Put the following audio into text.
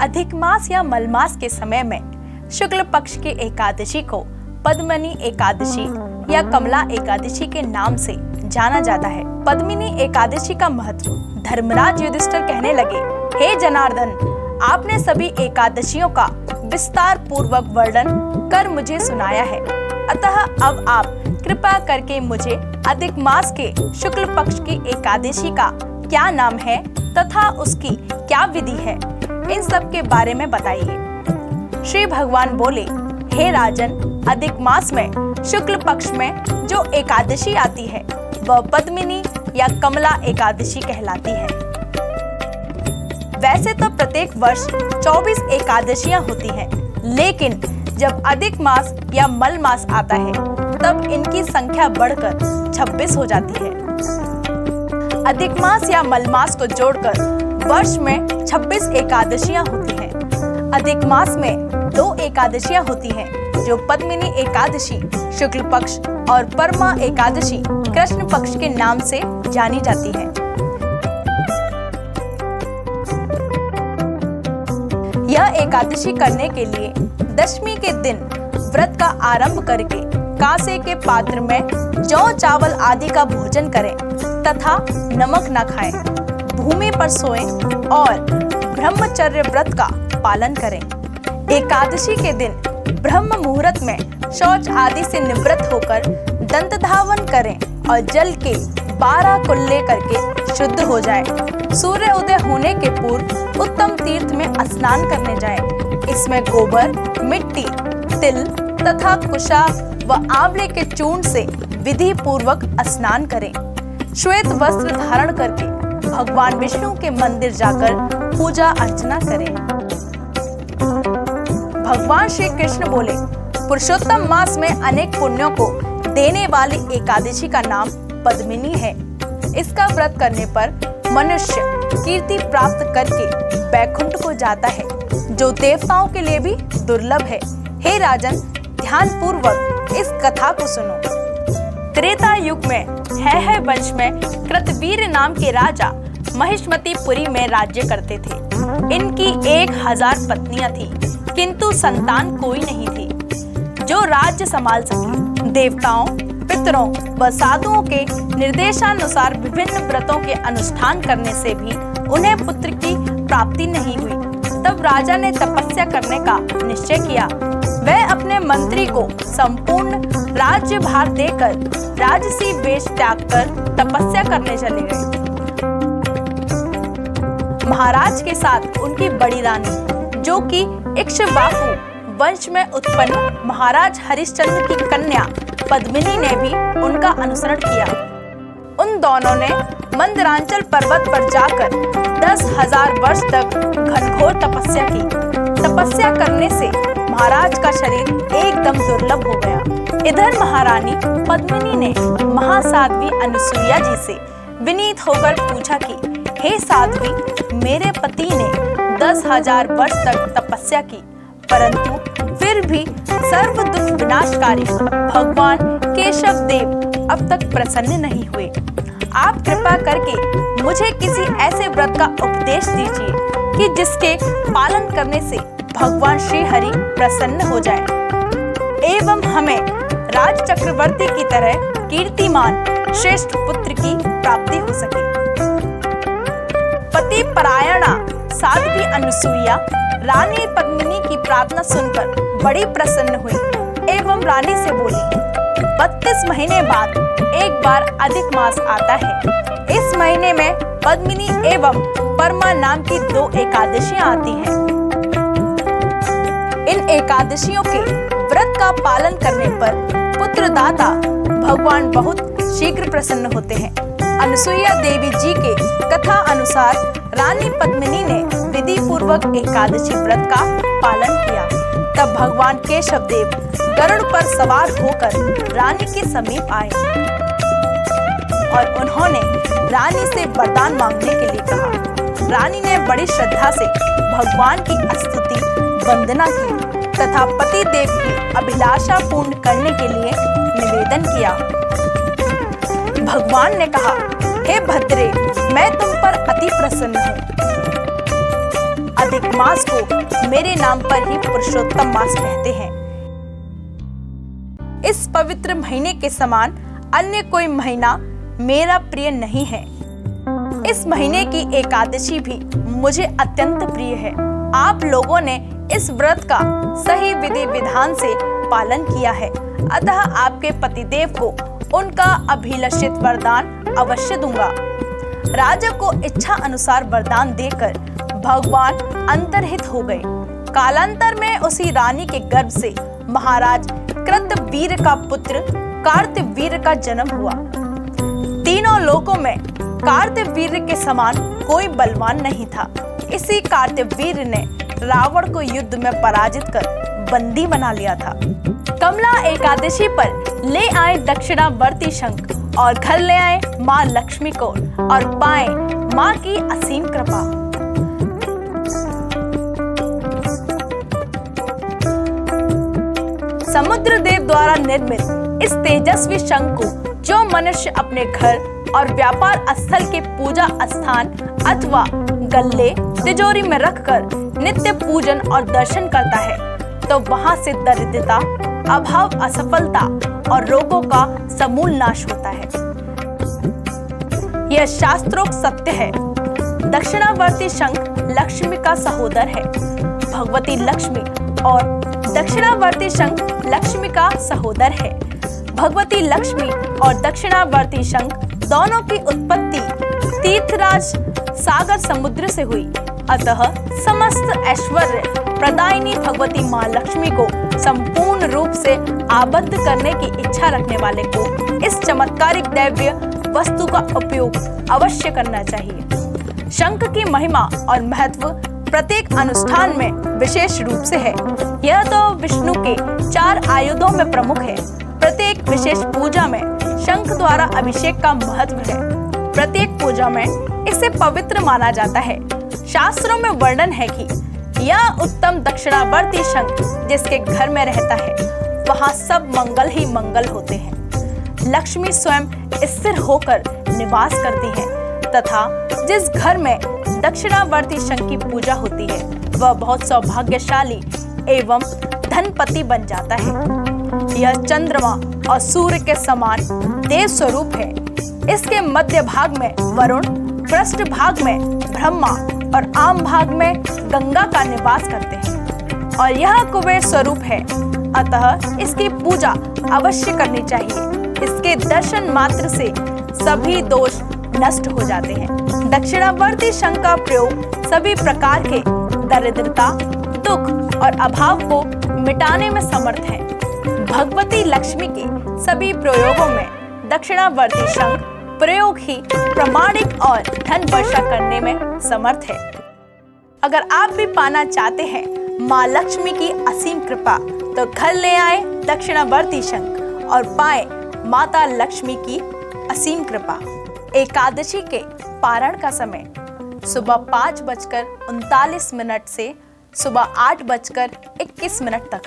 अधिक मास या मलमास के समय में शुक्ल पक्ष की एकादशी को पद्मिनी एकादशी या कमला एकादशी के नाम से जाना जाता है। पद्मिनी एकादशी का महत्व धर्मराज युधिष्ठिर कहने लगे, हे जनार्दन, आपने सभी एकादशियों का विस्तार पूर्वक वर्णन कर मुझे सुनाया है, अतः अब आप कृपा करके मुझे अधिक मास के शुक्ल पक्ष की एकादशी का क्या नाम है तथा उसकी क्या विधि है, इन सब के बारे में बताइए। श्री भगवान बोले, हे राजन, अधिक मास में शुक्ल पक्ष में जो एकादशी आती है वह पद्मिनी या कमला एकादशी कहलाती है। वैसे तो प्रत्येक वर्ष 24 एकादशियां होती हैं, लेकिन जब अधिक मास या मल मास आता है तब इनकी संख्या बढ़कर 26 हो जाती है। अधिक मास या मल मास को जोड़कर वर्ष में 26 एकादशियां होती हैं। अधिक मास में 2 एकादशियां होती हैं, जो पद्मिनी एकादशी शुक्ल पक्ष और परमा एकादशी कृष्ण पक्ष के नाम से जानी जाती है। यह एकादशी करने के लिए दशमी के दिन व्रत का आरंभ करके कांसे के पात्र में जौ चावल आदि का भोजन करें तथा नमक न खाएं, भूमि पर सोएं और ब्रह्मचर्य व्रत का पालन करें। एकादशी के दिन ब्रह्म मुहूर्त में शौच आदि से निवृत्त होकर दंत धावन करें और जल के 12 कुल्ले करके शुद्ध हो जाए। सूर्य उदय होने के पूर्व उत्तम तीर्थ में स्नान करने जाएं। इसमें गोबर, मिट्टी, तिल तथा कुशा व आंवले के चूर्ण से विधि पूर्वक स्नान करें। श्वेत वस्त्र धारण करके भगवान विष्णु के मंदिर जाकर पूजा अर्चना करें। भगवान श्री कृष्ण बोले, पुरुषोत्तम मास में अनेक पुण्यों को देने वाली एकादशी का नाम पद्मिनी है। इसका व्रत करने पर मनुष्य कीर्ति प्राप्त करके वैकुंठ को जाता है, जो देवताओं के लिए भी दुर्लभ है। हे राजन, ध्यान पूर्वक इस कथा को सुनो। त्रेता युग में है वंश में कृतवीर नाम के राजा महिष्मतीपुरी में राज्य करते थे। इनकी 1000 पत्नियां थी, किंतु संतान कोई नहीं थी जो राज्य संभाल सके। देवताओं, पितरों व साधुओं के निर्देशानुसार विभिन्न व्रतों के अनुष्ठान करने से भी उन्हें पुत्र की प्राप्ति नहीं हुई। तब राजा ने तपस्या करने का निश्चय किया। वह अपने मंत्री को संपूर्ण राज्य भार देकर राजसी वेश त्याग कर तपस्या करने चले गए। महाराज के साथ उनकी बड़ी रानी, जो कि इक्ष्वाकु वंश में उत्पन्न महाराज हरिश्चंद्र की कन्या पद्मिनी ने भी उनका अनुसरण किया। उन दोनों ने मंदरांचल पर्वत पर जाकर 10,000 वर्ष तक घनघोर तपस्या की। तपस्या करने से महाराज का शरीर एकदम दुर्लभ हो गया। इधर महारानी पद्मिनी ने महासाध्वी अनुसुईया जी से विनीत होकर पूछा कि हे साध्वी, मेरे पति ने 10,000 वर्ष तक तपस्या की, परंतु फिर भी सर्व दुख विनाशकारी भगवान केशव देव अब तक प्रसन्न नहीं हुए। आप कृपा करके मुझे किसी ऐसे व्रत का उपदेश दीजिए कि जिसके पालन करने से भगवान श्री हरि प्रसन्न हो जाए एवं हमें राज चक्रवर्ती की तरह कीर्तिमान श्रेष्ठ पुत्र की प्राप्ति हो सके। पति परायणा साध्वी अनुसुईया रानी पद्मिनी की प्रार्थना सुनकर बड़ी प्रसन्न हुई एवं रानी से बोली, 32 महीने बाद एक बार अधिक मास आता है। इस महीने में पद्मिनी एवं परमा नाम की 2 एकादशियां आती हैं। इन एकादशियों के व्रत का पालन करने पर पुत्रदाता भगवान बहुत शीघ्र प्रसन्न होते हैं। अनुसुईया देवी जी के कथा अनुसार रानी पद्मिनी ने विधि पूर्वक एकादशी व्रत का पालन किया। तब भगवान केशव देव गरुड़ पर सवार होकर रानी के समीप आए और उन्होंने रानी से वरदान मांगने के लिए कहा। रानी ने बड़ी श्रद्धा से भगवान की स्तुति वंदना की तथा पति देव की अभिलाषा पूर्ण करने के लिए निवेदन किया। भगवान ने कहा, हे भद्रे, मैं तुम पर अति प्रसन्न हूँ। अधिक मास को मेरे नाम पर ही पुरुषोत्तम मास कहते हैं। इस पवित्र महीने के समान अन्य कोई महीना मेरा प्रिय नहीं है। इस महीने की एकादशी भी मुझे अत्यंत प्रिय है। आप लोगों ने इस व्रत का सही विधि विधान से पालन किया है, अतः आपके पतिदेव को उनका अभिलषित वरदान अवश्य दूंगा। राजा को इच्छा अनुसार वरदान देकर भगवान अंतर्हित हो गए। कालांतर में उसी रानी के गर्भ से महाराज कृतवीर का पुत्र कार्तवीर्य का जन्म हुआ। तीनों लोकों में कार्तवीर्य के समान कोई बलवान नहीं था। इसी कार्तवीर्य ने रावण को युद्ध में पराजित कर बंदी बना लिया था। कमला एकादशी पर ले आए दक्षिणावर्ती शंख और घर ले आए माँ लक्ष्मी को और पाए माँ की असीम कृपा। समुद्र देव द्वारा निर्मित इस तेजस्वी शंख को जो मनुष्य अपने घर और व्यापार स्थल के पूजा स्थान अथवा गल्ले तिजोरी में रखकर नित्य पूजन और दर्शन करता है, तो वहां से दरिद्रता, अभाव, असफलता और रोगों का समूल नाश होता है। यह शास्त्रोक्त सत्य है। दक्षिणावर्ती शंख लक्ष्मी का सहोदर है। भगवती लक्ष्मी और दक्षिणावर्ती शंख लक्ष्मी का सहोदर है। भगवती लक्ष्मी और दक्षिणावर्ती शंख दोनों की उत्पत्ति तीर्थराज सागर समुद्र से हुई, अतः समस्त ऐश्वर्य प्रदायिनी भगवती माँ लक्ष्मी को संपूर्ण रूप से आबद्ध करने की इच्छा रखने वाले को इस चमत्कारिक दैवीय वस्तु का उपयोग अवश्य करना चाहिए। शंख की महिमा और महत्व प्रत्येक अनुष्ठान में विशेष रूप से है। यह तो विष्णु के 4 आयुधों में प्रमुख है। प्रत्येक विशेष पूजा में शंख द्वारा अभिषेक का महत्व है। प्रत्येक पूजा में इसे पवित्र माना जाता है। शास्त्रों में वर्णन है कि यह उत्तम दक्षिणावर्ती शंख जिसके घर में रहता है वहां सब मंगल ही मंगल होते हैं। लक्ष्मी स्वयं स्थिर होकर निवास करती है तथा जिस घर में दक्षिणावर्ती शंख की पूजा होती है वह बहुत सौभाग्यशाली एवं धनपति बन जाता है। यह चंद्रमा और सूर्य के समान देव स्वरूप है। इसके मध्य भाग में वरुण, पृष्ठ भाग में ब्रह्मा और आम भाग में गंगा का निवास करते हैं और यह कुबेर स्वरूप है, अतः इसकी पूजा अवश्य करनी चाहिए। इसके दर्शन मात्र से सभी दोष नष्ट हो जाते हैं। दक्षिणावर्ती शंख का प्रयोग सभी प्रकार के दरिद्रता, दुख और अभाव को मिटाने में समर्थ है। भगवती लक्ष्मी के सभी प्रयोगों में दक्षिणावर्ती शंख प्रयोग ही प्रमाणिक और धन वर्षा करने में समर्थ है। अगर आप भी पाना चाहते हैं माँ लक्ष्मी की असीम कृपा तो घर ले आए दक्षिणावर्ती शंख और पाए माता लक्ष्मी की असीम कृपा। एकादशी के पारण का समय सुबह 5:39 से सुबह 8:21 तक।